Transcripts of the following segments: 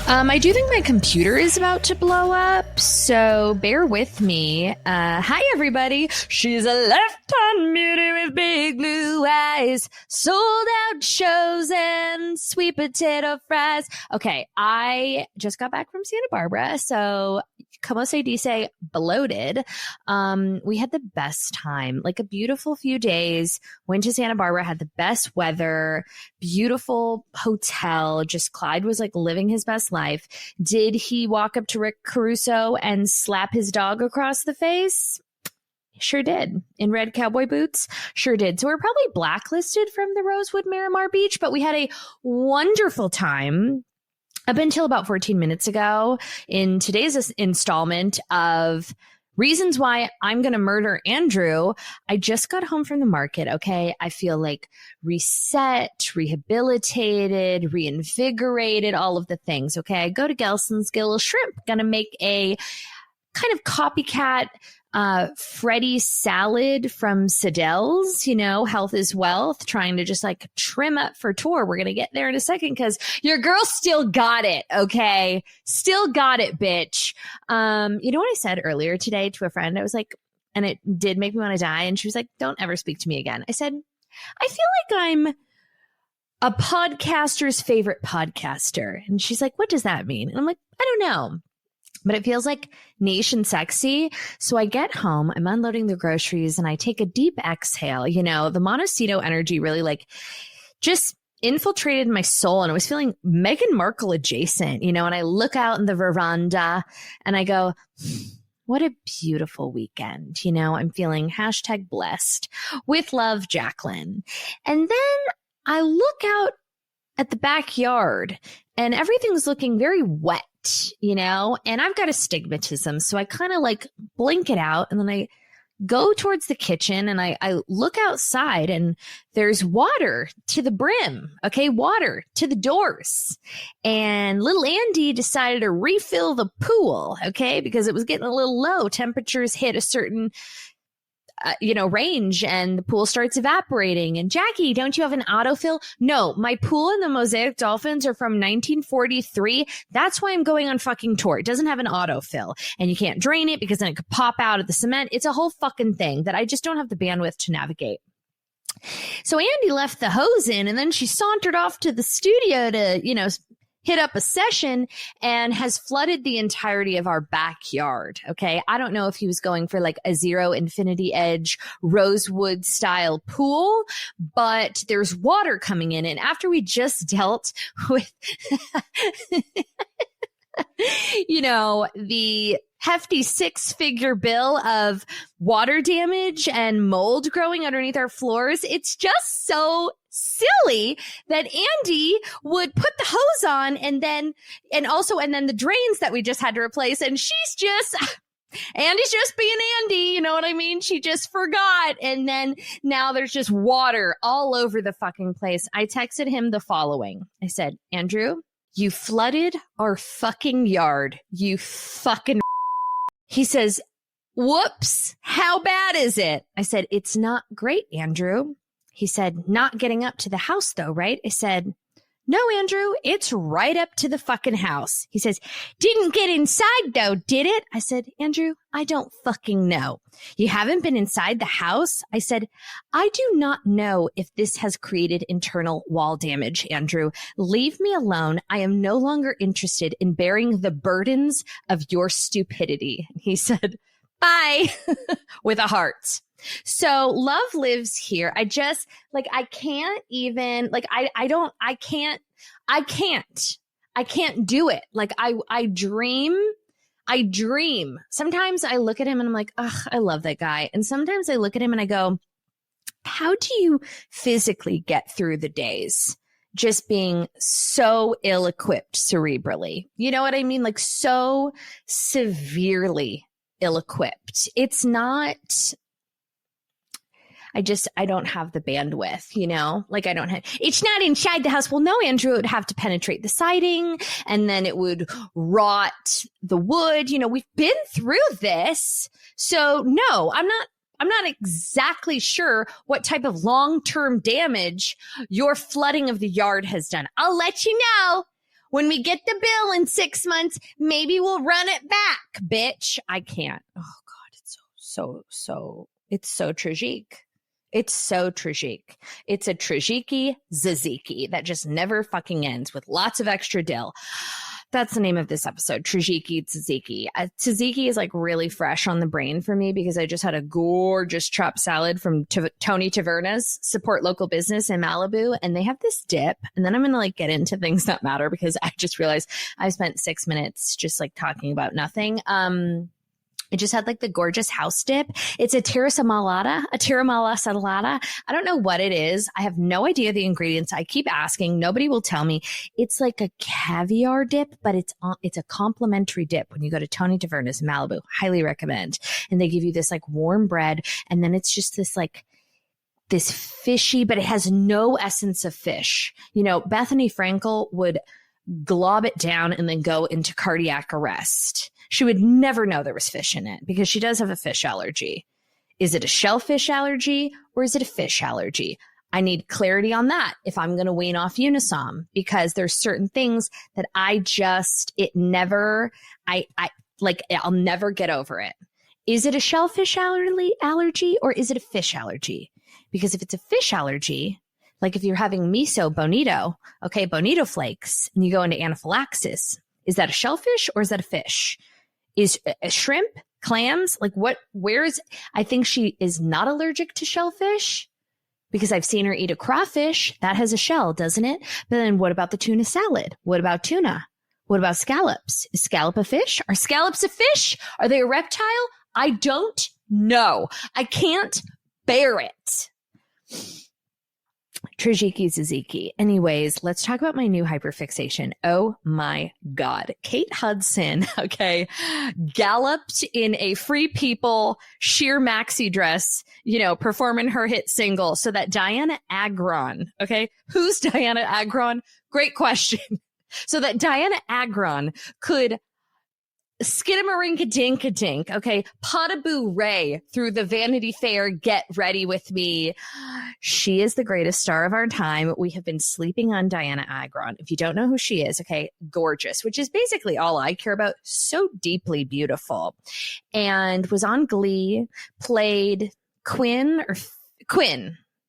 I do think my computer is about to blow up, so bear with me. Hi, everybody. She's a left-hand beauty with big blue eyes, sold out shows and sweet potato fries. Okay, I just got back from Santa Barbara, so como se dice, bloated. We had the best time, like a beautiful few days. Went to Santa Barbara, had the best weather, beautiful hotel. Just Clyde was like living his best life. Did he walk up to Rick Caruso and slap his dog across the face? Sure did. In red cowboy boots? Sure did. So we're probably blacklisted from the Rosewood Miramar Beach, but we had a wonderful time up until about 14 minutes ago in today's installment of reasons why I'm going to murder Andrew. I just got home from the market, okay? I feel like reset, rehabilitated, reinvigorated, all of the things, okay? I go to Gelson's, get a little shrimp, going to make a kind of copycat Freddy salad from Sadel's, health is wealth, trying to just like trim up for tour. We're going to get there in a second because your girl still got it. Okay. Still got it, bitch. You know what I said earlier today to a friend? I was like, and it did make me want to die. And she was like, don't ever speak to me again. I said, I feel like I'm a podcaster's favorite podcaster. And she's like, what does that mean? And I'm like, I don't know. But it feels like niche and sexy. So I get home, I'm unloading the groceries, and I take a deep exhale. The Montecito energy really like just infiltrated my soul, and I was feeling Meghan Markle adjacent, and I look out in the veranda and I go, what a beautiful weekend. I'm feeling #blessed. With love, Jacqueline. And then I look out at the backyard and everything's looking very wet. And I've got astigmatism. So I kind of like blink it out, and then I go towards the kitchen and I look outside and there's water to the brim. Okay. Water to the doors. And little Andy decided to refill the pool. Okay. Because it was getting a little low. Temperatures hit a certain range, and the pool starts evaporating. And Jackie, don't you have an autofill? No, my pool and the Mosaic Dolphins are from 1943. That's why I'm going on fucking tour. It doesn't have an autofill, and you can't drain it because then it could pop out of the cement. It's a whole fucking thing that I just don't have the bandwidth to navigate. So Andy left the hose in, and then she sauntered off to the studio to, hit up a session, and has flooded the entirety of our backyard. Okay. I don't know if he was going for like a zero infinity edge Rosewood style pool, but there's water coming in. And after we just dealt with, the hefty 6-figure bill of water damage and mold growing underneath our floors, it's just so silly that Andy would put the hose on and then the drains that we just had to replace. And Andy's just being Andy. You know what I mean? She just forgot. And then now there's just water all over the fucking place. I texted him the following. I said, Andrew, you flooded our fucking yard. You fucking. He says, whoops, how bad is it? I said, it's not great, Andrew. He said, not getting up to the house though, right? I said, no, Andrew, it's right up to the fucking house. He says, didn't get inside though, did it? I said, Andrew, I don't fucking know. You haven't been inside the house? I said, I do not know if this has created internal wall damage, Andrew. Leave me alone. I am no longer interested in bearing the burdens of your stupidity. He said, bye, with a heart. So love lives here. I just I can't even I can't do it. Like I dream. Sometimes I look at him and I'm like, ugh, I love that guy. And sometimes I look at him and I go, how do you physically get through the days just being so ill-equipped cerebrally? You know what I mean? Like so severely ill-equipped. It's not, I don't have the bandwidth, like it's not inside the house. Well, no, Andrew, it would have to penetrate the siding and then it would rot the wood. We've been through this. So no, I'm not exactly sure what type of long-term damage your flooding of the yard has done. I'll let you know When we get the bill in 6 months, maybe we'll run it back, bitch. I can't. Oh God, it's it's so tragic. It's so tragic. It's a Tradgiki Tzatziki that just never fucking ends with lots of extra dill. That's the name of this episode, Tradgiki Tzatziki. Tzatziki is like really fresh on the brain for me because I just had a gorgeous chopped salad from Tony Taverna's, support local business in Malibu. And they have this dip. And then I'm going to like get into things that matter because I just realized I spent 6 minutes just like talking about nothing. It just had like the gorgeous house dip. It's a tiramala salata. I don't know what it is. I have no idea the ingredients. I keep asking. Nobody will tell me. It's like a caviar dip, but it's a complimentary dip when you go to Tony Taverna's in Malibu. Highly recommend. And they give you this like warm bread. And then it's just this like this fishy, but it has no essence of fish. You know, Bethany Frankel would glob it down and then go into cardiac arrest. She would never know there was fish in it because she does have a fish allergy. Is it a shellfish allergy or is it a fish allergy? I need clarity on that if I'm going to wean off Unisom because there's certain things that I'll never get over it. Is it a shellfish allergy or is it a fish allergy? Because if it's a fish allergy, like if you're having miso bonito, okay, bonito flakes, and you go into anaphylaxis, is that a shellfish or is that a fish? Is a shrimp, clams, like what, I think she is not allergic to shellfish because I've seen her eat a crawfish. That has a shell, doesn't it? But then what about the tuna salad? What about tuna? What about scallops? Is scallop a fish? Are scallops a fish? Are they a reptile? I don't know. I can't bear it. Tradgiki Tzatziki. Anyways, let's talk about my new hyperfixation. Oh my God. Kate Hudson, okay, galloped in a Free People sheer maxi dress, you know, performing her hit single so that Dianna Agron, okay, who's Dianna Agron? Great question. So that Dianna Agron could skidamarinka-dink-a-dink, okay, Potaboo Ray through the Vanity Fair Get Ready With Me. She is the greatest star of our time. We have been sleeping on Dianna Agron. If you don't know who she is, okay, gorgeous, which is basically all I care about. So deeply beautiful. And was on Glee, played Quinn.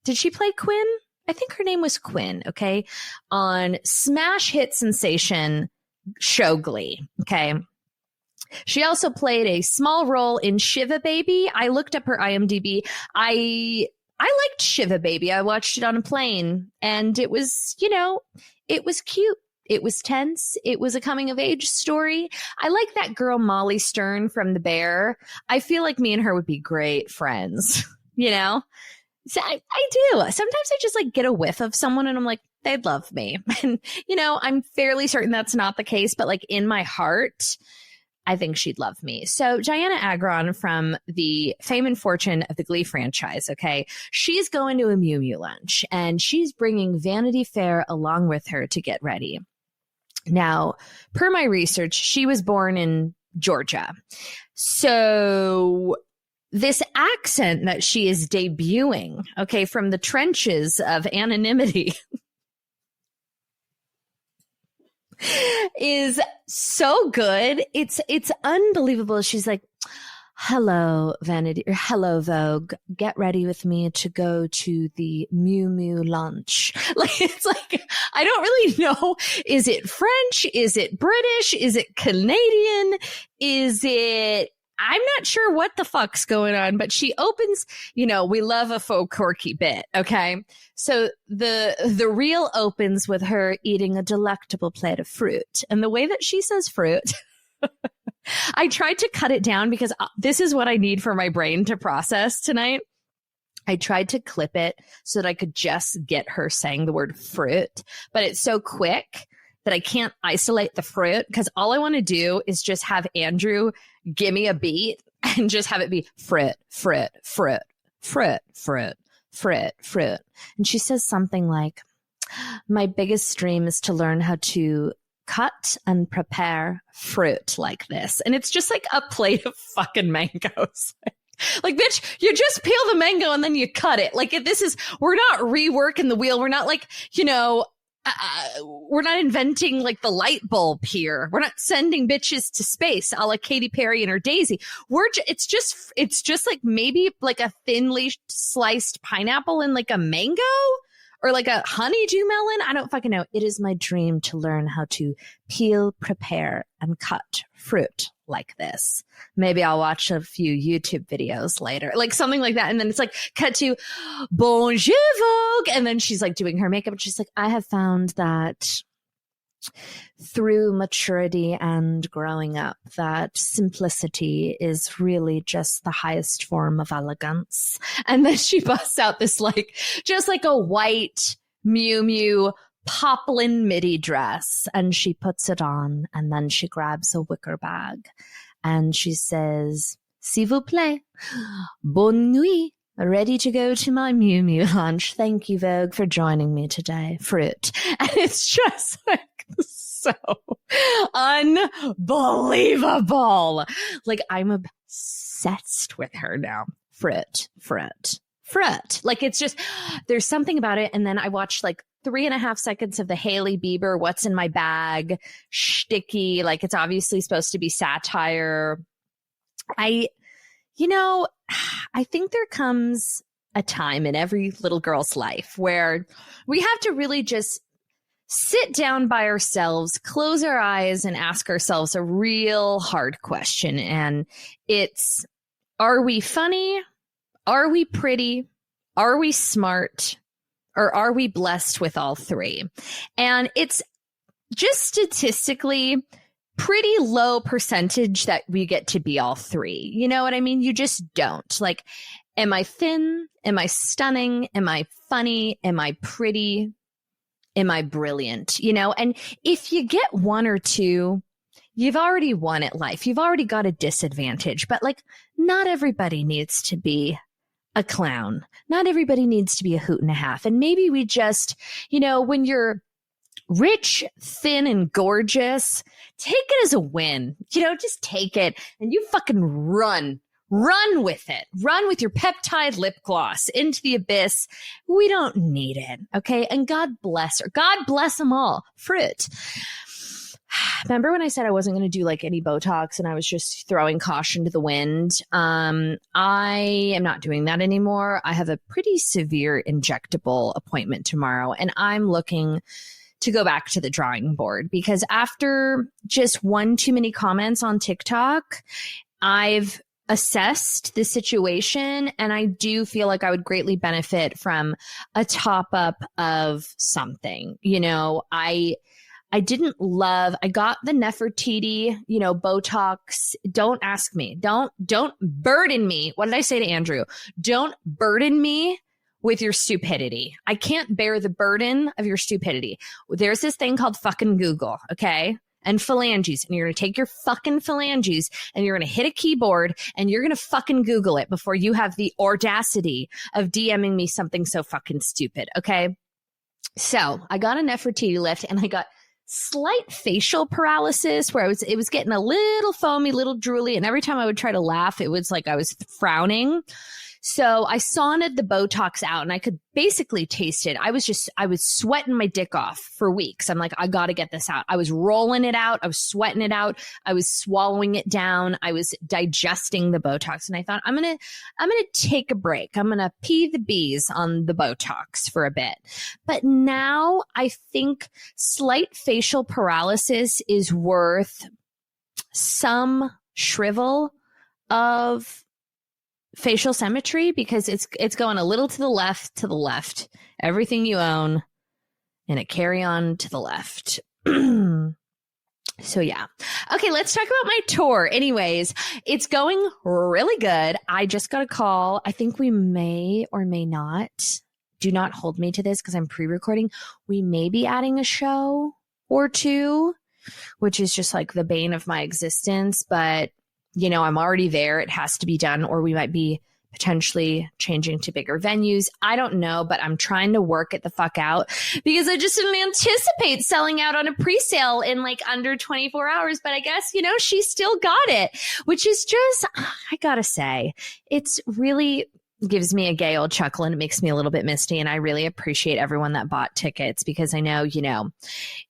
Did she play Quinn? I think her name was Quinn, okay, on smash hit sensation show Glee, okay. She also played a small role in Shiva Baby. I looked up her IMDb. I liked Shiva Baby. I watched it on a plane and it was, you know, it was cute. It was tense. It was a coming of age story. I like that girl, Molly Stern from The Bear. I feel like me and her would be great friends, you know? So I do. Sometimes I just like get a whiff of someone and I'm like, they'd love me. And, you know, I'm fairly certain that's not the case, but like in my heart, I think she'd love me. So Dianna Agron from the fame and fortune of the Glee franchise, okay, she's going to a Mew Mew lunch and she's bringing Vanity Fair along with her to get ready. Now, per my research, she was born in Georgia. So this accent that she is debuting, okay, from the trenches of anonymity is so good. It's unbelievable. She's like, hello, Vanity, or hello, Vogue. Get ready with me to go to the Mew Mew lunch. Like, it's like, I don't really know. Is it French? Is it British? Is it Canadian? I'm not sure what the fuck's going on, but she opens, you know, we love a faux quirky bit, okay? So the reel opens with her eating a delectable plate of fruit. And the way that she says fruit, I tried to cut it down because this is what I need for my brain to process tonight. I tried to clip it so that I could just get her saying the word fruit, but it's so quick that I can't isolate the fruit because all I want to do is just have Andrew give me a beat and just have it be fruit, fruit, fruit, fruit, fruit, fruit, fruit. And she says something like, my biggest dream is to learn how to cut and prepare fruit like this. And it's just like a plate of fucking mangoes. Like, bitch, you just peel the mango and then you cut it. Like, we're not reworking the wheel. We're not like, you know, we're not inventing like the light bulb here. We're not sending bitches to space a la Katy Perry and her Daisy. It's just like maybe like a thinly sliced pineapple and like a mango or like a honeydew melon. I don't fucking know. It is my dream to learn how to peel, prepare, and cut fruit like this. Maybe I'll watch a few YouTube videos later, like something like that. And then it's like cut to Bonjour Vogue. And then she's like doing her makeup. And she's like, I have found that through maturity and growing up, that simplicity is really just the highest form of elegance. And then she busts out this like, just like a white Miu Miu poplin midi dress, and she puts it on, and then she grabs a wicker bag and she says, s'il vous plaît, bonne nuit, ready to go to my Miu Miu lunch. Thank you, Vogue, for joining me today. Früt. And it's just like so unbelievable. Like, I'm obsessed with her now. Früt. Like, it's just, there's something about it. And then I watched like 3.5 seconds of the Hailey Bieber "What's in My Bag" shticky. Like, it's obviously supposed to be satire. I think there comes a time in every little girl's life where we have to really just sit down by ourselves, close our eyes, and ask ourselves a real hard question. And it's, are we funny? Are we pretty? Are we smart? Or are we blessed with all three? And it's just statistically pretty low percentage that we get to be all three. You know what I mean? You just don't. Like, am I thin? Am I stunning? Am I funny? Am I pretty? Am I brilliant? You know, and if you get one or two, you've already won at life. You've already got a disadvantage. But like, not everybody needs to be a clown. Not everybody needs to be a hoot and a half. And maybe we just, you know, when you're rich, thin, and gorgeous, take it as a win. You know, just take it and you fucking run with it. Run with your peptide lip gloss into the abyss. We don't need it. Okay. And God bless her. God bless them all. Früt. Remember when I said I wasn't going to do like any Botox and I was just throwing caution to the wind? I am not doing that anymore. I have a pretty severe injectable appointment tomorrow, and I'm looking to go back to the drawing board because after just one too many comments on TikTok, I've assessed the situation, and I do feel like I would greatly benefit from a top up of something. You know, I got the Nefertiti, you know, Botox. Don't ask me. Don't burden me. What did I say to Andrew? Don't burden me with your stupidity. I can't bear the burden of your stupidity. There's this thing called fucking Google, okay? And phalanges. And you're going to take your fucking phalanges and you're going to hit a keyboard and you're going to fucking Google it before you have the audacity of DMing me something so fucking stupid, okay? So I got a Nefertiti lift and I got slight facial paralysis where it was getting a little foamy, little drooly. And every time I would try to laugh, it was like I was frowning. So I saunted the Botox out and I could basically taste it. I was sweating my dick off for weeks. I'm like, I got to get this out. I was rolling it out. I was sweating it out. I was swallowing it down. I was digesting the Botox. And I thought, I'm going to take a break. I'm going to pee the bees on the Botox for a bit. But now I think slight facial paralysis is worth some shrivel of facial symmetry because it's going a little to the left, everything you own, and a carry on to the left. So yeah. Okay, let's talk about my tour. Anyways, it's going really good. I just got a call. I think we may or may not, do not hold me to this because I'm pre-recording. We may be adding a show or two, which is just like the bane of my existence, but you know, I'm already there. It has to be done, or we might be potentially changing to bigger venues. I don't know, but I'm trying to work it the fuck out because I just didn't anticipate selling out on a pre-sale in like under 24 hours. But I guess, you know, she still got it, which is just, I gotta say, it's really gives me a gay old chuckle and it makes me a little bit misty. And I really appreciate everyone that bought tickets because I know,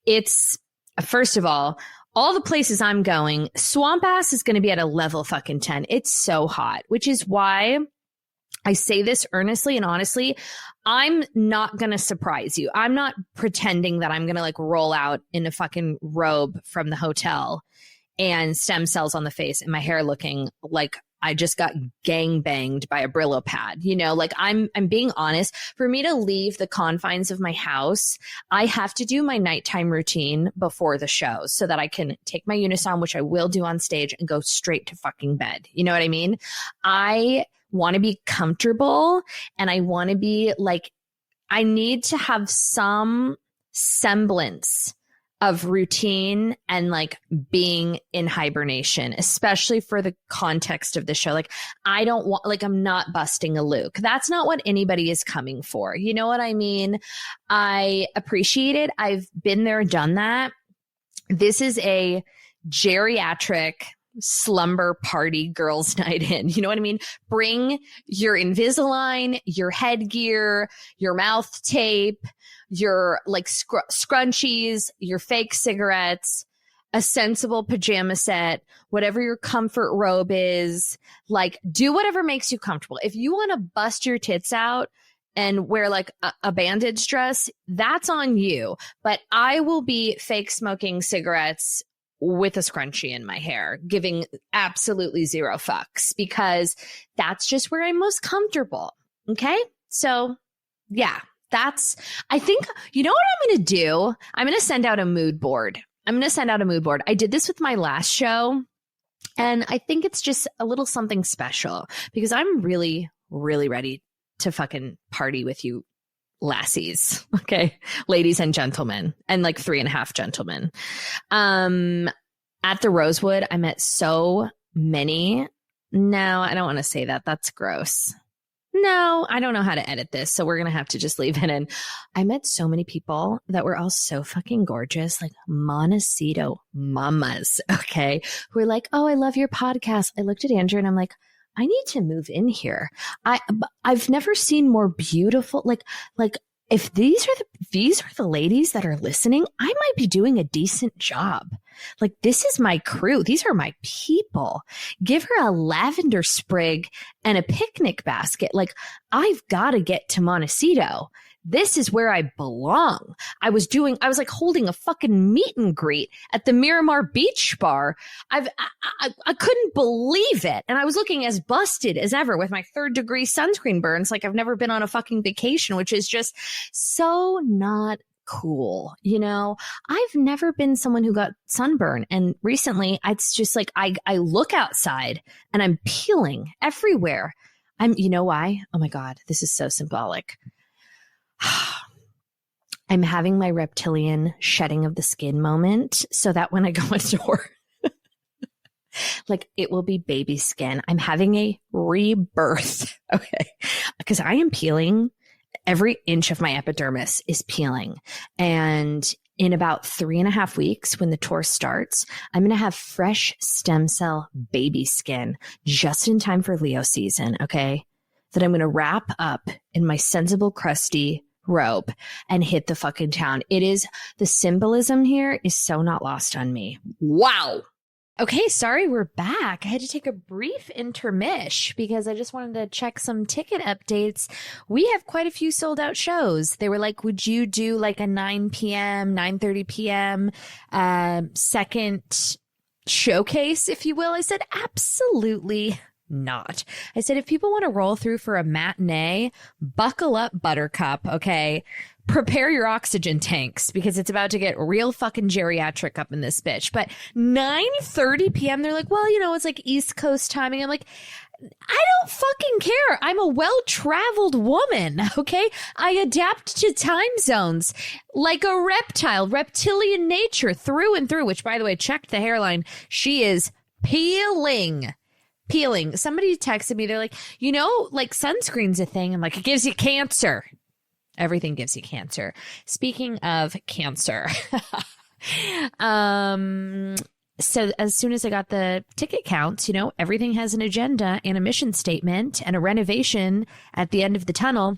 it's, first of all the places I'm going, Swamp Ass is going to be at a level fucking 10. It's so hot, which is why I say this earnestly and honestly. I'm not going to surprise you. I'm not pretending that I'm going to like roll out in a fucking robe from the hotel and stem cells on the face and my hair looking like I just got gang banged by a Brillo pad. Like I'm being honest. For me to leave the confines of my house, I have to do my nighttime routine before the show so that I can take my Unison, which I will do on stage, and go straight to fucking bed. You know what I mean? I want to be comfortable and I want to be like, I need to have some semblance of routine and like being in hibernation, especially for the context of the show. Like I don't want, like I'm not busting a Luke. That's not what anybody is coming for. You know what I mean? I appreciate it. I've been there, done that. This is a geriatric slumber party girls night in. You know what I mean? Bring your Invisalign, your headgear, your mouth tape, your like scrunchies, your fake cigarettes, a sensible pajama set, whatever your comfort robe is. Like do whatever makes you comfortable. If you want to bust your tits out and wear like a bandage dress, that's on you. But I will be fake smoking cigarettes with a scrunchie in my hair, giving absolutely zero fucks because that's just where I'm most comfortable. Okay. So yeah, I think, you know what I'm going to do? I'm going to send out a mood board. I did this with my last show and I think it's just a little something special because I'm really, really ready to fucking party with you lassies. Okay. Ladies and gentlemen, and like 3.5 gentlemen. At the Rosewood, I met so many. No, I don't want to say that. That's gross. No, I don't know how to edit this. So we're going to have to just leave it in. I met so many people that were all so fucking gorgeous, like Montecito mamas. Okay. Who were like, oh, I love your podcast. I looked at Andrew and I'm like, I need to move in here. I've never seen more beautiful, like if these are the ladies that are listening, I might be doing a decent job. Like this is my crew. These are my people. Give her a lavender sprig and a picnic basket. Like I've got to get to Montecito. This is where I belong. I was like holding a fucking meet and greet at the Miramar Beach Bar. I couldn't believe it. And I was looking as busted as ever with my 3rd degree sunscreen burns. Like I've never been on a fucking vacation, which is just so not cool. I've never been someone who got sunburn. And recently it's just like, I look outside and I'm peeling everywhere. You know why? Oh my God, this is so symbolic. I'm having my reptilian shedding of the skin moment so that when I go indoor, like it will be baby skin. I'm having a rebirth. Okay. Because I am peeling. Every inch of my epidermis is peeling. And in about 3.5 weeks, when the tour starts, I'm going to have fresh stem cell baby skin just in time for Leo season. Okay. That I'm going to wrap up in my sensible, crusty robe and hit the fucking town. The symbolism here is so not lost on me. Wow. Okay, sorry, we're back. I had to take a brief intermish because I just wanted to check some ticket updates. We have quite a few sold out shows. They were like, would you do like a 9 p.m., 9:30 p.m. Second showcase, if you will? I said, absolutely not. I said, if people want to roll through for a matinee, buckle up, buttercup, okay? Prepare your oxygen tanks because it's about to get real fucking geriatric up in this bitch. But 9:30 p.m., they're like, well, it's like East Coast timing. I'm like, I don't fucking care. I'm a well-traveled woman, okay? I adapt to time zones like a reptile, reptilian nature through and through, which, by the way, checked the hairline. She is peeling. Somebody texted me. They're like, like sunscreen's a thing. I'm like, it gives you cancer. Everything gives you cancer. Speaking of cancer, So as soon as I got the ticket counts, everything has an agenda and a mission statement and a renovation at the end of the tunnel.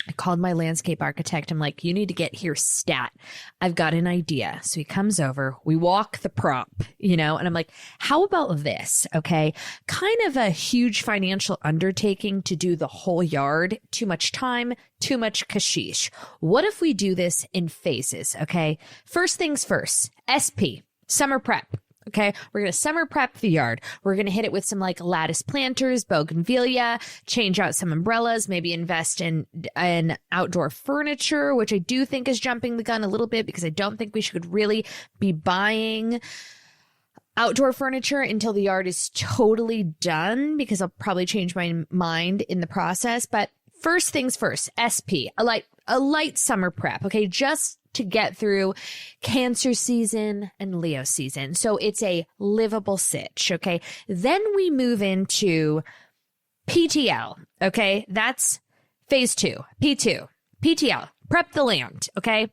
I called my landscape architect. I'm like, you need to get here stat. I've got an idea. So he comes over, we walk the prop, and I'm like, how about this? Okay. Kind of a huge financial undertaking to do the whole yard. Too much time, too much kashish. What if we do this in phases? Okay. First things first, SP, summer prep. Okay, we're going to summer prep the yard. We're going to hit it with some like lattice planters, bougainvillea, change out some umbrellas, maybe invest in outdoor furniture, which I do think is jumping the gun a little bit because I don't think we should really be buying outdoor furniture until the yard is totally done, because I'll probably change my mind in the process. But first things first, SP, a light summer prep. Okay, just to get through Cancer season and Leo season. So it's a livable sitch. Okay. Then we move into PTL. Okay. That's phase 2, P2, PTL, prep the land. Okay.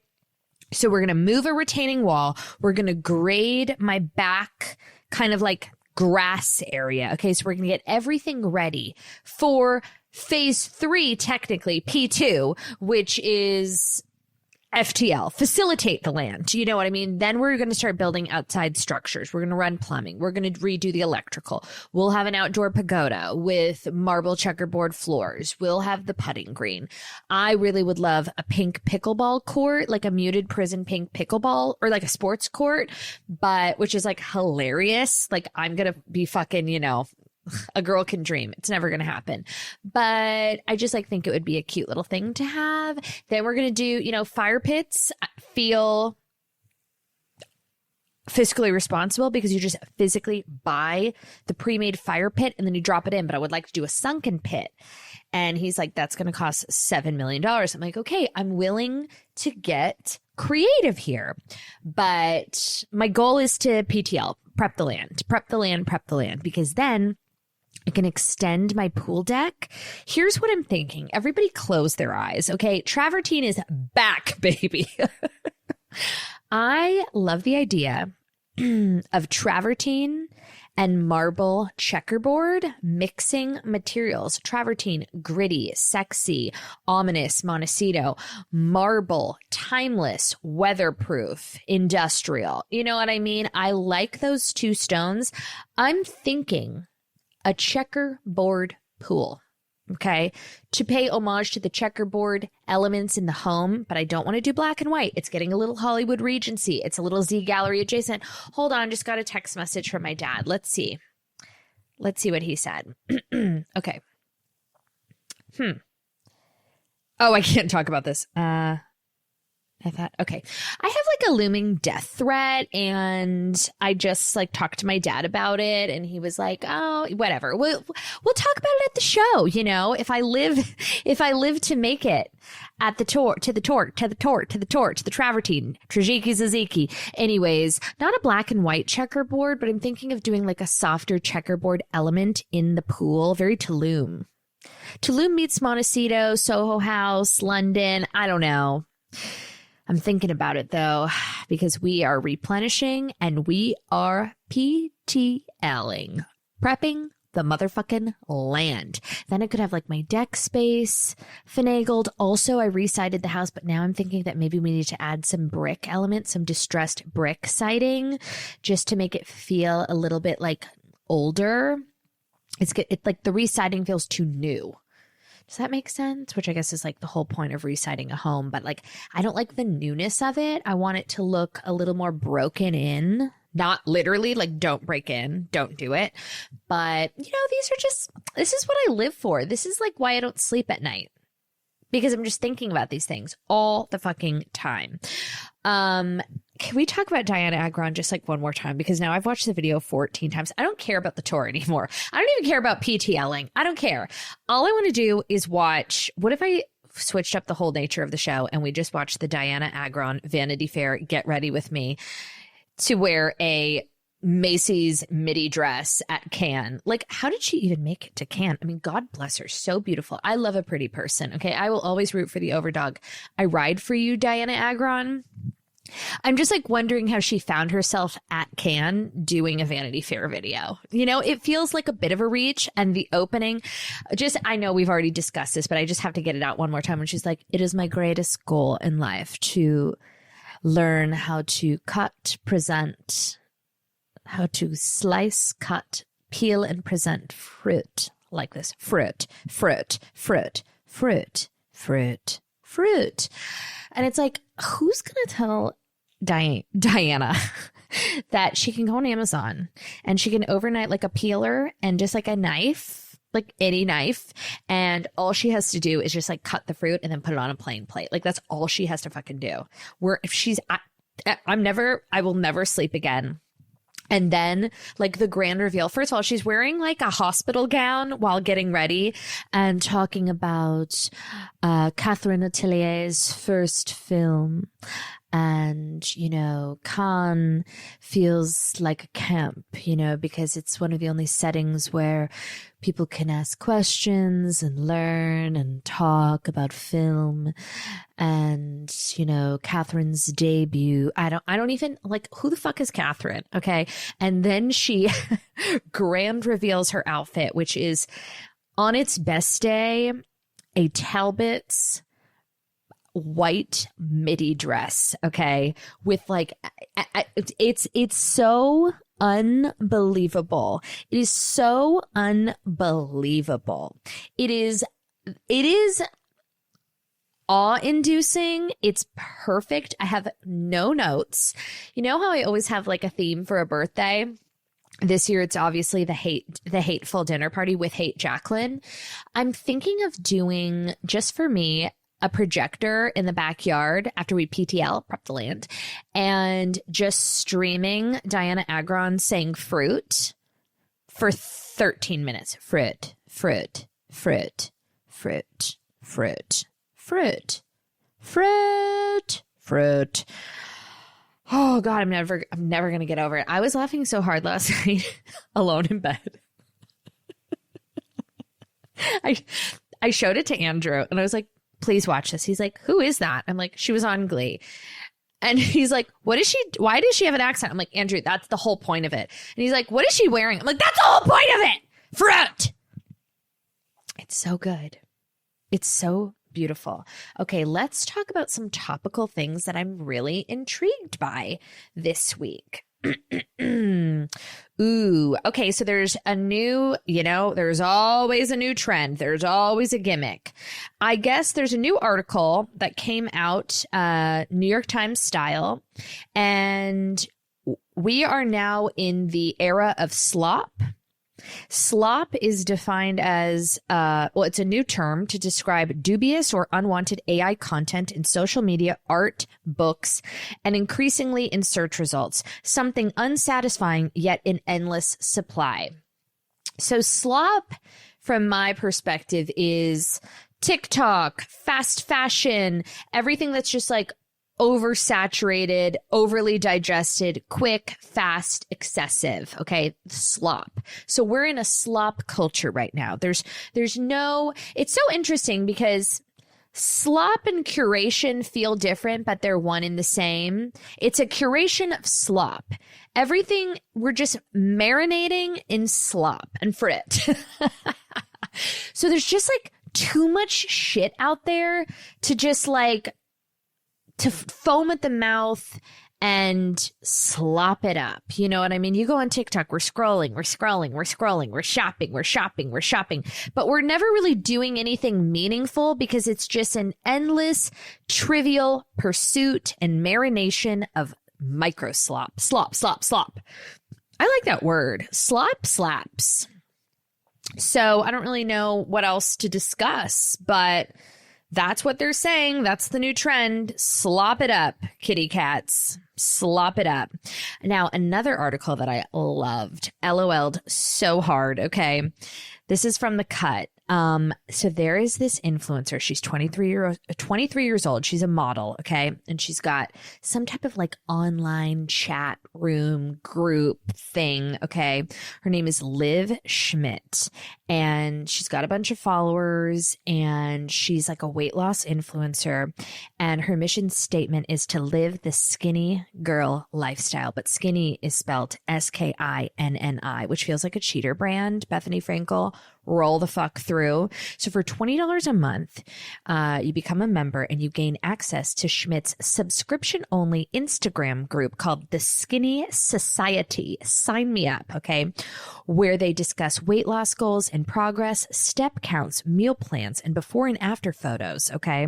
So we're going to move a retaining wall. We're going to grade my back kind of like grass area. Okay. So we're going to get everything ready for phase 3, technically P2, which is FTL, facilitate the land. You know what I mean? Then we're going to start building outside structures. We're going to run plumbing. We're going to redo the electrical. We'll have an outdoor pagoda with marble checkerboard floors. We'll have the putting green. I really would love a pink pickleball court, like a muted prison pink pickleball, or like a sports court, but which is like hilarious. Like I'm going to be fucking, a girl can dream. It's never going to happen. But I just think it would be a cute little thing to have. Then we're going to do, fire pits feel fiscally responsible because you just physically buy the pre-made fire pit and then you drop it in. But I would like to do a sunken pit. And he's like, that's going to cost $7 million. I'm like, okay, I'm willing to get creative here. But my goal is to PTL, prep the land, because then I can extend my pool deck. Here's what I'm thinking. Everybody close their eyes. Okay. Travertine is back, baby. I love the idea of travertine and marble checkerboard mixing materials. Travertine, gritty, sexy, ominous, Montecito, marble, timeless, weatherproof, industrial. You know what I mean? I like those two stones. I'm thinking a checkerboard pool, okay, to pay homage to the checkerboard elements in the home, but I don't want to do black and white. It's getting a little Hollywood Regency. It's a little Z Gallery adjacent. Hold on, just got a text message from my dad. Let's see what he said. Okay. Oh, I can't talk about this. I thought, okay, I have a looming death threat, and I just talked to my dad about it, and he was like, oh, whatever. We'll talk about it at the show. If I live to make it at the travertine, Tradgiki Tzatziki. Anyways, not a black and white checkerboard, but I'm thinking of doing a softer checkerboard element in the pool. Very Tulum. Tulum meets Montecito, Soho House, London. I don't know. I'm thinking about it, though, because we are replenishing and we are PTLing, prepping the motherfucking land. Then I could have my deck space finagled. Also, I resided the house, but now I'm thinking that maybe we need to add some brick elements, some distressed brick siding, just to make it feel a little bit older. It's the residing feels too new. Does that make sense? Which I guess is the whole point of residing a home. But I don't like the newness of it. I want it to look a little more broken in. Not literally don't break in, don't do it. But this is what I live for. This is why I don't sleep at night. Because I'm just thinking about these things all the fucking time. Can we talk about Dianna Agron just one more time? Because now I've watched the video 14 times. I don't care about the tour anymore. I don't even care about PTLing. I don't care. All I want to do is watch. What if I switched up the whole nature of the show and we just watched the Dianna Agron Vanity Fair Get Ready With Me to wear a Macy's midi dress at Cannes? How did she even make it to Cannes? I mean, God bless her. So beautiful. I love a pretty person. Okay. I will always root for the overdog. I ride for you, Dianna Agron. I'm just like wondering how she found herself at Cannes doing a Vanity Fair video. You know, it feels like a bit of a reach, and the opening, I know we've already discussed this, but I just have to get it out one more time. When she's like, it is my greatest goal in life to learn how to cut, present, how to slice, cut, peel, and present fruit like this. Fruit, fruit, fruit, fruit, fruit, fruit. And it's like, who's going to tell Dianna that she can go on Amazon and she can overnight like a peeler and just like a knife, like any knife, and all she has to do is just like cut the fruit and then put it on a plain plate. Like that's all she has to fucking do. I will never sleep again. And then like the grand reveal, first of all, she's wearing like a hospital gown while getting ready and talking about Catherine Attelier's first film. And, you know, Cannes feels like a camp, you know, because it's one of the only settings where people can ask questions and learn and talk about film. And, you know, Catherine's debut, I don't even like, who the fuck is Catherine? Okay. And then she grand reveals her outfit, which is on its best day, a Talbot's white midi dress, okay, with like it's so unbelievable. It is so unbelievable. It is awe-inducing. It's perfect. I have no notes. You know how I always have like a theme for a birthday? This year, it's obviously the hateful dinner party with Hate Jacqueline. I'm thinking of doing, just for me, a projector in the backyard after we PTL, prep the land, and just streaming Dianna Agron saying früt for 13 minutes. Früt, früt, früt, früt, früt, früt, früt, früt. Oh God, I'm never going to get over it. I was laughing so hard last night alone in bed. I showed it to Andrew and I was like, please watch this. He's like, who is that? I'm like, she was on Glee. And he's like, why does she have an accent? I'm like, Andrew, that's the whole point of it. And he's like, what is she wearing? I'm like, that's the whole point of it. Früt. It's so good. It's so beautiful. Okay, let's talk about some topical things that I'm really intrigued by this week. Ooh, okay, so there's a new, there's always a new trend. There's always a gimmick. I guess there's a new article that came out, New York Times style, and we are now in the era of slop. Slop is defined as, it's a new term to describe dubious or unwanted AI content in social media, art, books, and increasingly in search results. Something unsatisfying yet in endless supply. So slop, from my perspective, is TikTok, fast fashion, everything that's just like oversaturated, overly digested, quick, fast, excessive. Okay. Slop. So we're in a slop culture right now. It's so interesting because slop and curation feel different, but they're one and the same. It's a curation of slop. Everything, we're just marinating in slop and früt. So there's just like too much shit out there to just like, to foam at the mouth and slop it up. You know what I mean? You go on TikTok, we're scrolling, we're shopping, but we're never really doing anything meaningful because it's just an endless, trivial pursuit and marination of micro slop. Slop. I like that word. Slop slaps. So I don't really know what else to discuss, but that's what they're saying. That's the new trend. Slop it up, kitty cats. Slop it up. Now, another article that I loved, LOL'd so hard. Okay. This is from The Cut. So there is this influencer. She's 23 years old. She's a model. Okay. And she's got some type of like online chat room group thing. Okay. Her name is Liv Schmidt, and she's got a bunch of followers, and she's like a weight loss influencer. And her mission statement is to live the skinny girl lifestyle, but skinny is spelled SKINNI, which feels like a cheater brand. Bethany Frankel, roll the fuck through. So for $20 a month, you become a member and you gain access to Schmidt's subscription-only Instagram group called The Skinny Society. Sign me up, okay? Where they discuss weight loss goals and progress, step counts, meal plans, and before and after photos, okay?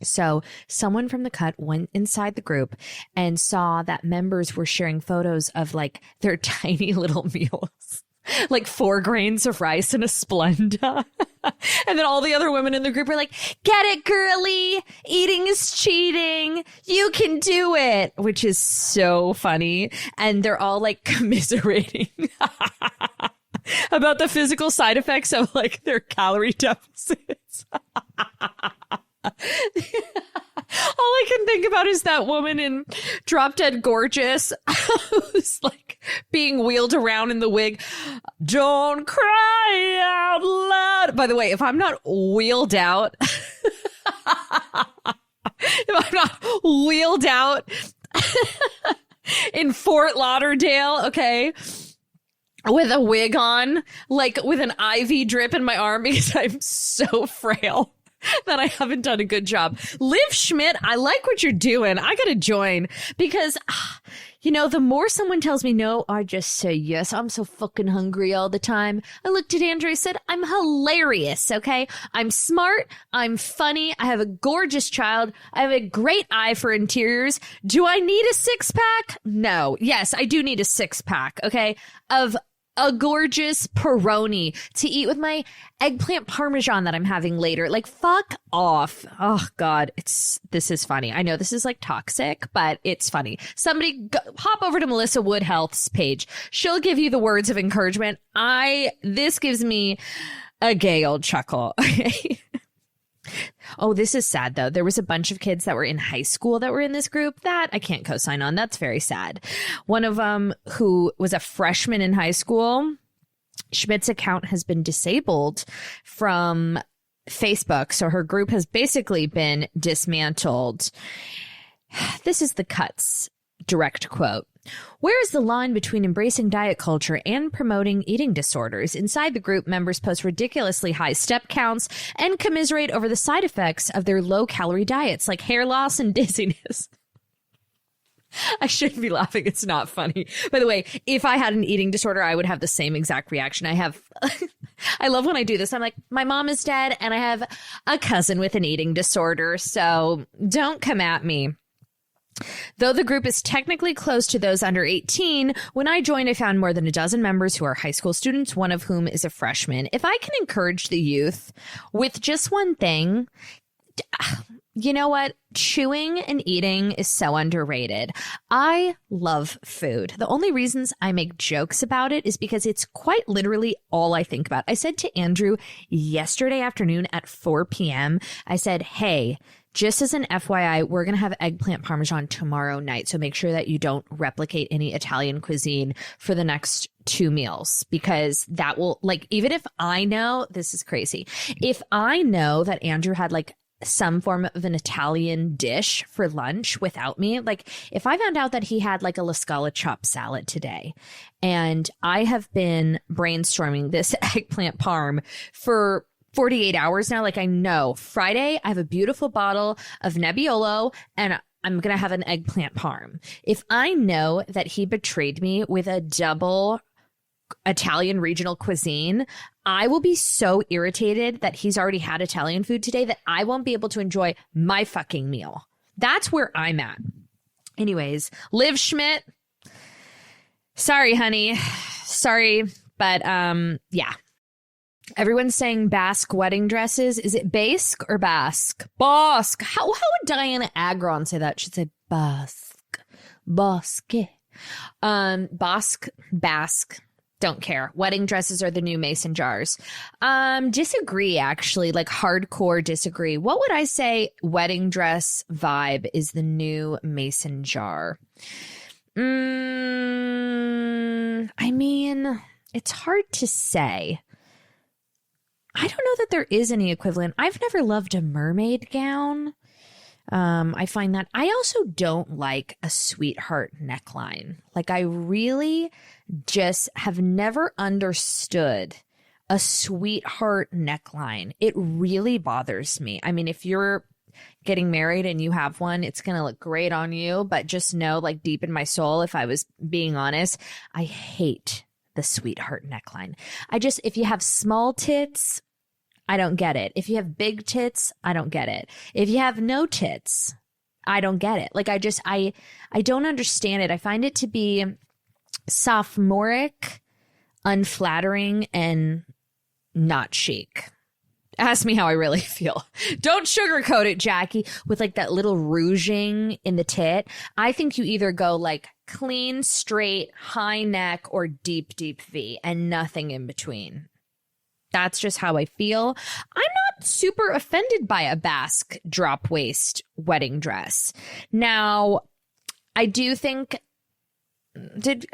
So someone from the cut went inside the group and saw that members were sharing photos of like their tiny little meals. Like 4 grains of rice and a Splenda. And then all the other women in the group were like, get it, girly. Eating is cheating. You can do it. Which is so funny. And they're all like commiserating about the physical side effects of like their calorie deficits. All I can think about is that woman in Drop Dead Gorgeous who's like being wheeled around in the wig. Don't cry out loud. By the way, if I'm not wheeled out, in Fort Lauderdale, okay, with a wig on, like with an IV drip in my arm because I'm so frail that I haven't done a good job. Liv Schmidt, I like what you're doing. I got to join because, the more someone tells me no, I just say yes. I'm so fucking hungry all the time. I looked at Andrew and said, I'm hilarious, okay? I'm smart. I'm funny. I have a gorgeous child. I have a great eye for interiors. Do I need a 6-pack? No. Yes, I do need a 6-pack, okay? Of a gorgeous Peroni to eat with my eggplant parmesan that I'm having later. Like, fuck off. Oh, God. This is funny. I know this is like toxic, but it's funny. Somebody hop over to Melissa Wood Health's page. She'll give you the words of encouragement. This gives me a gay old chuckle. Okay. Oh, this is sad, though. There was a bunch of kids that were in high school that were in this group that I can't co-sign on. That's very sad. One of them, who was a freshman in high school, Schmidt's account has been disabled from Facebook. So her group has basically been dismantled. This is the Cut's direct quote. Where is the line between embracing diet culture and promoting eating disorders? Inside the group, members post ridiculously high step counts and commiserate over the side effects of their low-calorie diets, like hair loss and dizziness. I shouldn't be laughing. It's not funny. By the way, if I had an eating disorder, I would have the same exact reaction. I love when I do this. I'm like, my mom is dead and I have a cousin with an eating disorder, so don't come at me. Though the group is technically closed to those under 18, when I joined, I found more than a dozen members who are high school students, one of whom is a freshman. If I can encourage the youth with just one thing, you know what? Chewing and eating is so underrated. I love food. The only reasons I make jokes about it is because it's quite literally all I think about. I said to Andrew yesterday afternoon at 4 p.m., I said, hey, just as an FYI, we're going to have eggplant parmesan tomorrow night. So make sure that you don't replicate any Italian cuisine for the next 2 meals, because that will, like, even if I know, this is crazy. If I know that Andrew had like some form of an Italian dish for lunch without me, like if I found out that he had like a La Scala chopped salad today, and I have been brainstorming this eggplant parm for 48 hours now. Like, I know Friday I have a beautiful bottle of Nebbiolo and I'm going to have an eggplant parm. If I know that he betrayed me with a double Italian regional cuisine, I will be so irritated that he's already had Italian food today that I won't be able to enjoy my fucking meal. That's where I'm at. Anyways, Liv Schmidt. Sorry, honey. Sorry. But yeah. Everyone's saying Basque wedding dresses. Is it Basque or Basque? Basque. How would Dianna Agron say that? She'd say Basque. Basque. Basque. Don't care. Wedding dresses are the new mason jars. Disagree, actually, like hardcore disagree. What would I say wedding dress vibe is the new mason jar? I mean, it's hard to say. I don't know that there is any equivalent. I've never loved a mermaid gown. I find that I also don't like a sweetheart neckline. Like, I really just have never understood a sweetheart neckline. It really bothers me. I mean, if you're getting married and you have one, it's going to look great on you. But just know, like, deep in my soul, if I was being honest, I hate the sweetheart neckline. If you have small tits, I don't get it. If you have big tits, I don't get it. If you have no tits, I don't get it. Like, I don't understand it. I find it to be sophomoric, unflattering, and not chic. Ask me how I really feel. Don't sugarcoat it, Jackie, with like that little rouging in the tit. I think you either go like clean, straight, high neck, or deep, deep V, and nothing in between. That's just how I feel. I'm not super offended by a basque drop waist wedding dress. Now, I do think, did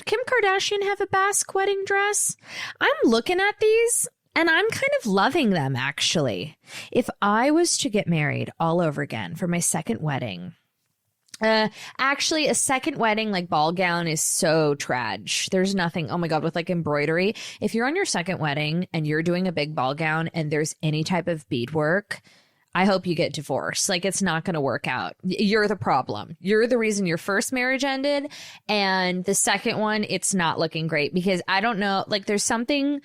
Kim Kardashian have a basque wedding dress? I'm looking at these and I'm kind of loving them, actually. If I was to get married all over again for my second wedding, actually, a second wedding, like, ball gown is so trad. There's nothing, oh my God, with like embroidery. If you're on your second wedding and you're doing a big ball gown and there's any type of beadwork, I hope you get divorced. Like, it's not going to work out. You're the problem. You're the reason your first marriage ended. And the second one, it's not looking great, because I don't know, like, there's something,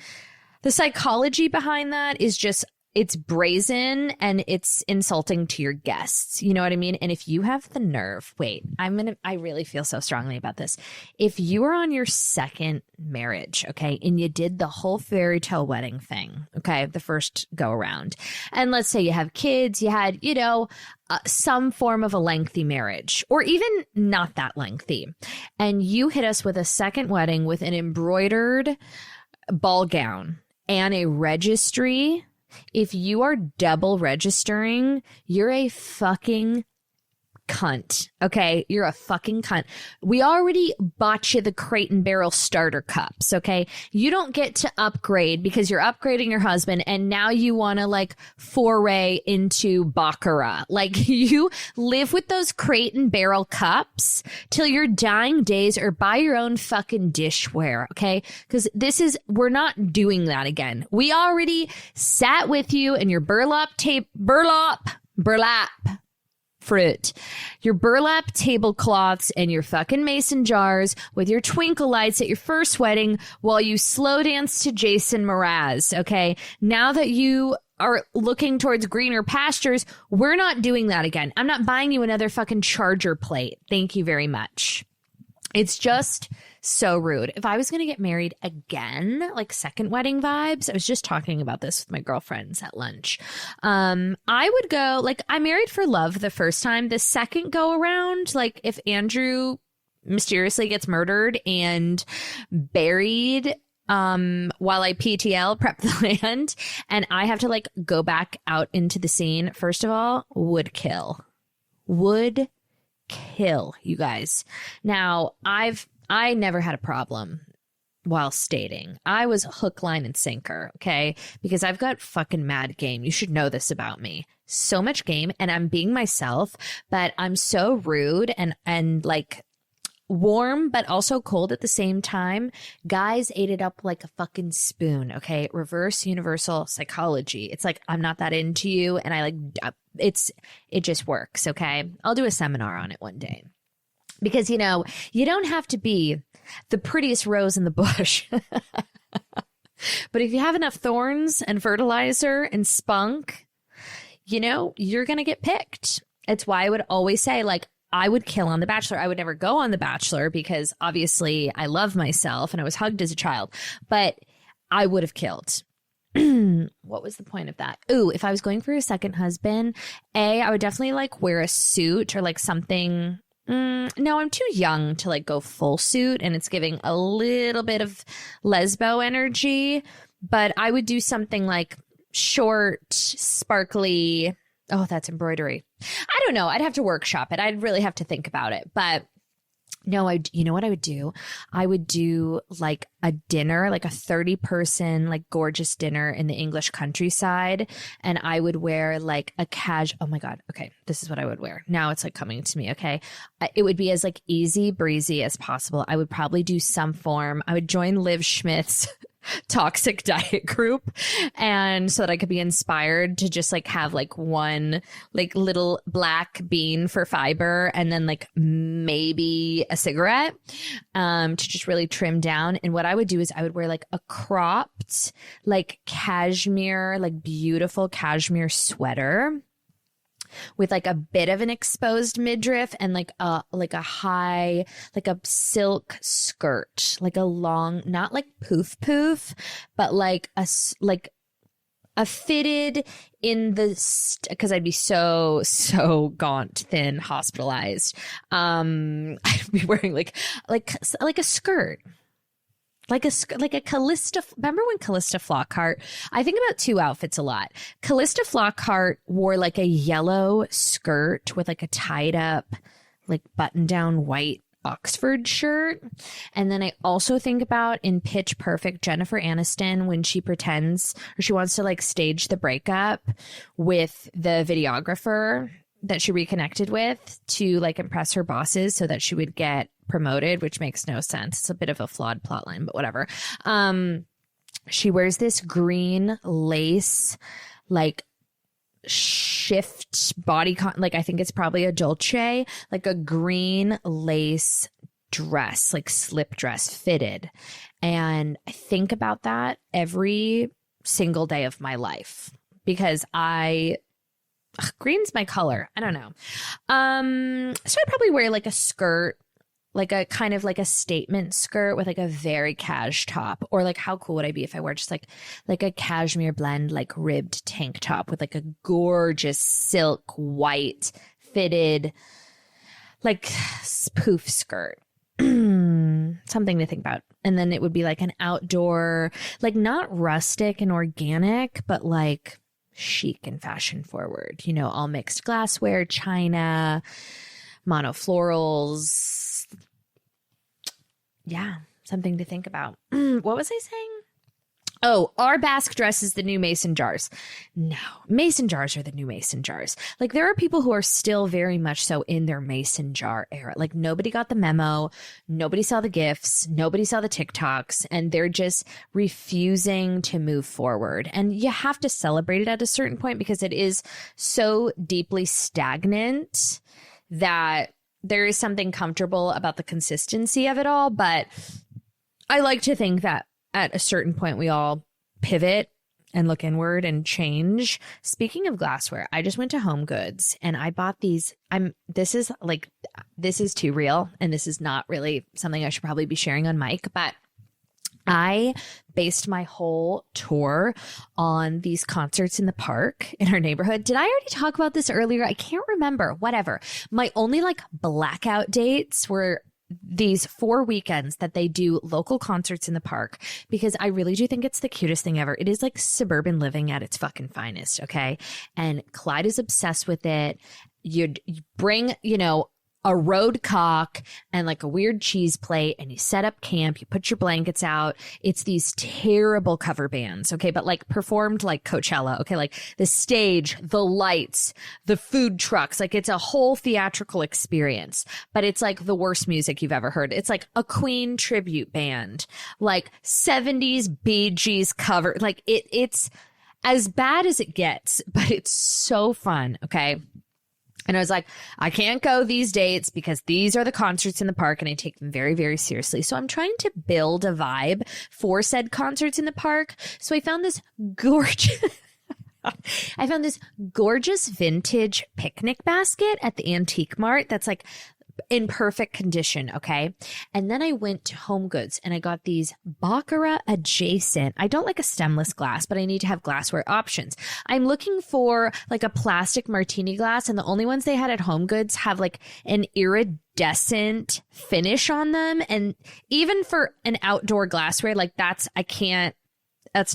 the psychology behind that is just, it's brazen and it's insulting to your guests. You know what I mean? And if you have the nerve, I really feel so strongly about this. If you are on your second marriage, okay, and you did the whole fairy tale wedding thing, okay, the first go around, and let's say you have kids, you had, some form of a lengthy marriage, or even not that lengthy, and you hit us with a second wedding with an embroidered ball gown and a registry. If you are double registering, you're a fucking cunt. Okay, you're a fucking cunt. We already bought you the Crate and Barrel starter cups. Okay, you don't get to upgrade because you're upgrading your husband, and now you want to like foray into baccarat. Like, you live with those Crate and Barrel cups till your dying days, or buy your own fucking dishware. Okay, because we're not doing that again. We already sat with you and your burlap früt, your burlap tablecloths and your fucking mason jars with your twinkle lights at your first wedding while you slow dance to Jason Mraz. Okay, now that you are looking towards greener pastures, we're not doing that again. I'm not buying you another fucking charger plate. Thank you very much. It's just so rude. If I was going to get married again, like second wedding vibes, I was just talking about this with my girlfriends at lunch. I would go, like, I married for love the first time. The second go around, like, if Andrew mysteriously gets murdered and buried while I PTL, prep the land, and I have to like go back out into the scene, first of all, would kill, you guys. Now, I never had a problem while dating. I was hook, line, and sinker, okay? Because I've got fucking mad game. You should know this about me. So much game, and I'm being myself, but I'm so rude and like warm, but also cold at the same time. Guys ate it up like a fucking spoon, okay? Reverse universal psychology. It's like, I'm not that into you, and I like, it just works, okay? I'll do a seminar on it one day. Because, you don't have to be the prettiest rose in the bush. But if you have enough thorns and fertilizer and spunk, you're going to get picked. It's why I would always say, like, I would kill on The Bachelor. I would never go on The Bachelor because obviously I love myself and I was hugged as a child. But I would have killed. What was the point of that? Ooh, if I was going for a second husband, I would definitely like wear a suit or like something No, I'm too young to like go full suit, and it's giving a little bit of lesbo energy, but I would do something like short, sparkly. Oh, that's embroidery. I don't know. I'd have to workshop it. I'd really have to think about it. But no, you know what I would do? I would do like a dinner, like a 30-person, like gorgeous dinner in the English countryside. And I would wear like a oh my God. Okay. This is what I would wear. Now it's like coming to me. Okay. It would be as like easy breezy as possible. I would probably do some form. I would join Liv Schmidt's toxic diet group, and so that I could be inspired to just like have like one like little black bean for fiber, and then like maybe a cigarette to just really trim down. And what I would do is I would wear like a cropped like cashmere, like beautiful cashmere sweater with like a bit of an exposed midriff, and like a high, like a silk skirt, like a long, not like poof, but like a fitted in the, because I'd be so gaunt, thin, hospitalized. I'd be wearing like a skirt. Like a Callista. Remember when Callista Flockhart? I think about two outfits a lot. Callista Flockhart wore like a yellow skirt with like a tied up, like button down white Oxford shirt. And then I also think about in Pitch Perfect, Jennifer Aniston, when she pretends or she wants to like stage the breakup with the videographer that she reconnected with to like impress her bosses so that she would get promoted, which makes no sense. It's a bit of a flawed plotline, but whatever. She wears this green lace, like shift like I think it's probably a Dolce, like a green lace dress, like slip dress fitted. And I think about that every single day of my life because green's my color. I don't know. So I'd probably wear like a skirt, like a kind of like a statement skirt with like a very cash top, or like how cool would I be if I wore just like a cashmere blend, like ribbed tank top with like a gorgeous silk white fitted like poof skirt. Something to think about. And then it would be like an outdoor, like not rustic and organic, but like chic and fashion forward, you know, all mixed glassware, china, monoflorals. Yeah, something to think about. What was I saying? Oh, are Basque dresses the new mason jars? No, mason jars are the new mason jars. Like there are people who are still very much so in their mason jar era. Like nobody got the memo. Nobody saw the gifts. Nobody saw the TikToks, and they're just refusing to move forward. And you have to celebrate it at a certain point because it is so deeply stagnant that there is something comfortable about the consistency of it all. But I like to think that at a certain point, we all pivot and look inward and change. Speaking of glassware, I just went to Home Goods and I bought these. This is too real. And this is not really something I should probably be sharing on mic, but I based my whole tour on these concerts in the park in our neighborhood. Did I already talk about this earlier? I can't remember. Whatever. My only like blackout dates were these 4 weekends that they do local concerts in the park, because I really do think it's the cutest thing ever. It is like suburban living at its fucking finest. Okay. And Clyde is obsessed with it. You'd bring, you know, a road cock and like a weird cheese plate, and you set up camp, you put your blankets out. It's these terrible cover bands. Okay. But like performed like Coachella. Okay. Like the stage, the lights, the food trucks, like it's a whole theatrical experience, but it's like the worst music you've ever heard. It's like a Queen tribute band, like 70s Bee Gees cover. Like it's as bad as it gets, but it's so fun. Okay. And I was like, I can't go these dates because these are the concerts in the park and I take them very, very seriously. So I'm trying to build a vibe for said concerts in the park. So I found this gorgeous vintage picnic basket at the Antique Mart that's like in perfect condition, okay? And then I went to Home Goods and I got these Baccarat adjacent. I don't like a stemless glass, but I need to have glassware options. I'm looking for like a plastic martini glass, and the only ones they had at Home Goods have like an iridescent finish on them. And even for an outdoor glassware, like that's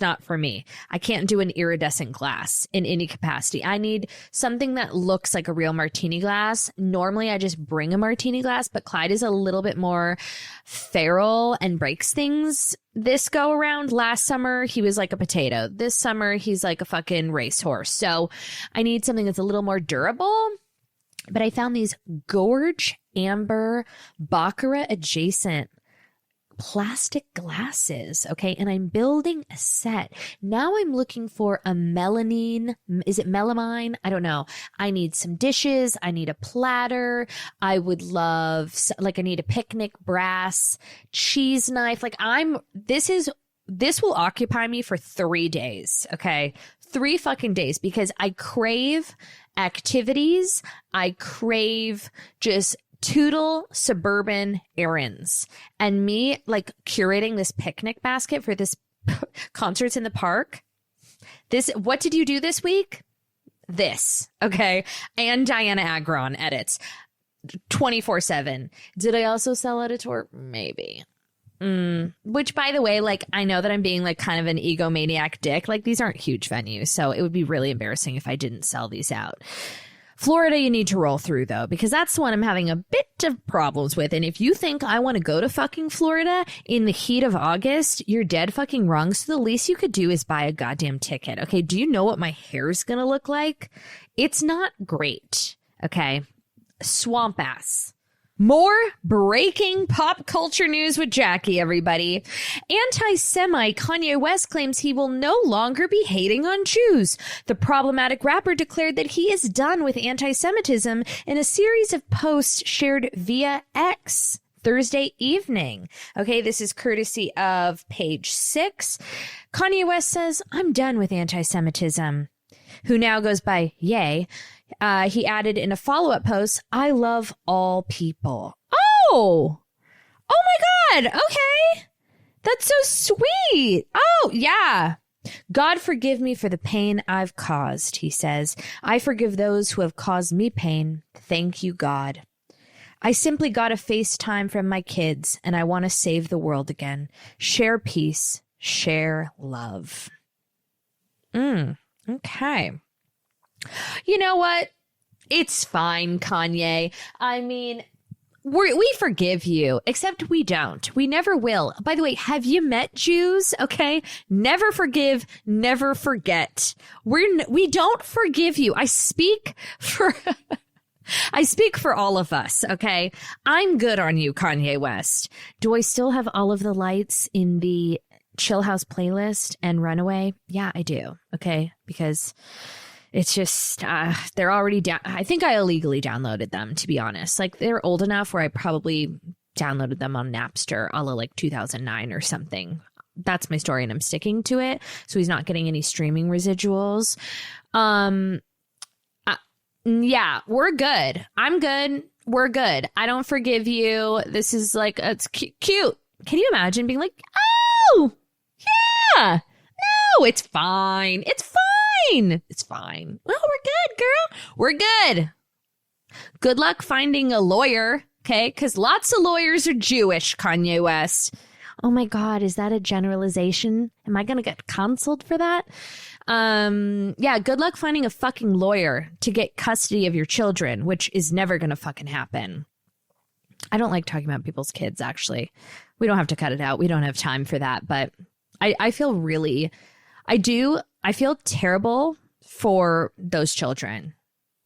not for me. I can't do an iridescent glass in any capacity. I need something that looks like a real martini glass. Normally, I just bring a martini glass, but Clyde is a little bit more feral and breaks things this go around. Last summer, he was like a potato. This summer, he's like a fucking racehorse. So I need something that's a little more durable. But I found these Gorge Amber Baccarat adjacent plastic glasses, okay? And I'm building a set. Now I'm looking for a melamine. Is it melamine? I don't know. I need some dishes. I need a platter. I would love, like, I need a picnic brass cheese knife. Like, this will occupy me for 3 days, okay? 3 fucking days, because I crave activities. I crave just toodle suburban errands, and me like curating this picnic basket for this concerts in the park. What did you do this week? This, okay? And Dianna Agron edits 24/7. Did I also sell at a tour? Maybe. Which, by the way, like, I know that I'm being like kind of an egomaniac dick. Like, these aren't huge venues, so it would be really embarrassing if I didn't sell these out. Florida, you need to roll through, though, because that's the one I'm having a bit of problems with. And if you think I want to go to fucking Florida in the heat of August, you're dead fucking wrong. So the least you could do is buy a goddamn ticket. Okay, do you know what my hair's going to look like? It's not great. Okay, swamp ass. More breaking pop culture news with Jackie, everybody. Anti-Semite Kanye West claims he will no longer be hating on Jews. The problematic rapper declared that he is done with anti-Semitism in a series of posts shared via X Thursday evening. Okay, this is courtesy of Page 6. Kanye West says, "I'm done with anti-Semitism," who now goes by Ye. He added in a follow-up post, "I love all people." Oh my God. Okay. That's so sweet. Oh, yeah. "God forgive me for the pain I've caused," he says. "I forgive those who have caused me pain. Thank you, God. I simply got a FaceTime from my kids, and I want to save the world again. Share peace. Share love." Okay. You know what? It's fine, Kanye. I mean, we forgive you, except we don't. We never will. By the way, have you met Jews? Okay. Never forgive, never forget. We don't forgive you. I speak for all of us. Okay. I'm good on you, Kanye West. Do I still have all of the lights in the Chill House playlist and Runaway? Yeah, I do. Okay. Because it's just, they're already down. I think I illegally downloaded them, to be honest. Like, they're old enough where I probably downloaded them on Napster, a la like 2009 or something. That's my story, and I'm sticking to it. So he's not getting any streaming residuals. Yeah, we're good. I'm good. We're good. I don't forgive you. This is like, it's cute. Can you imagine being like, "Oh, yeah, no, it's fine. It's fine. It's fine. Well, we're good, girl. We're good. Good luck finding a lawyer, okay? Because lots of lawyers are Jewish, Kanye West." Oh my God, is that a generalization? Am I going to get canceled for that? Yeah, good luck finding a fucking lawyer to get custody of your children, which is never going to fucking happen. I don't like talking about people's kids, actually. We don't have to cut it out. We don't have time for that. But I feel really, I feel terrible for those children.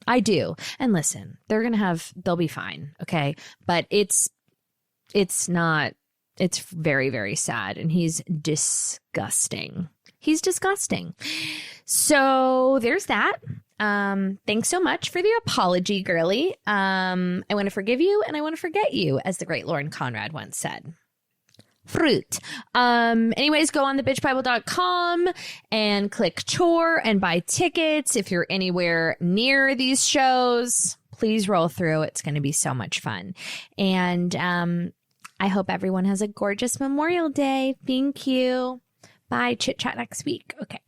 I do. And listen, they'll be fine. Okay. But it's very, very sad. And he's disgusting. He's disgusting. So there's that. Thanks so much for the apology, girly. I want to forgive you and I want to forget you, as the great Lauren Conrad once said. Früt. Anyways, go on thebitchbible.com and click tour and buy tickets if you're anywhere near these shows. please roll through. It's going to be so much fun. And I hope everyone has a gorgeous Memorial Day. Thank you. Bye. Chit chat next week. Okay.